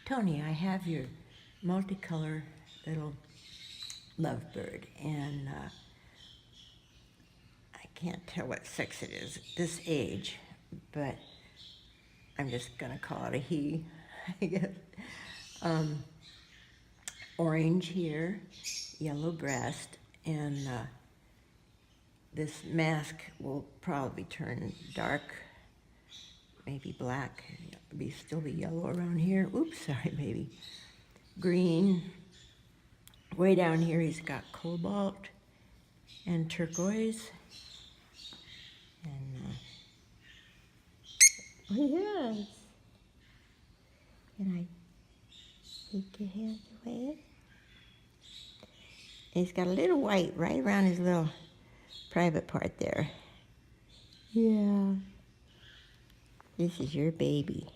Tony, I have your multicolor little lovebird, and I can't tell what sex it is at this age, but I'm just gonna call it a he, I guess. Orange here, yellow breast, and this mask will probably turn dark, maybe black, still be yellow around here. Oops, sorry, baby. Green. Way down here, he's got cobalt and turquoise. And oh yes. Can I take your hands away? And he's got a little white right around his little private part there. Yeah. This is your baby.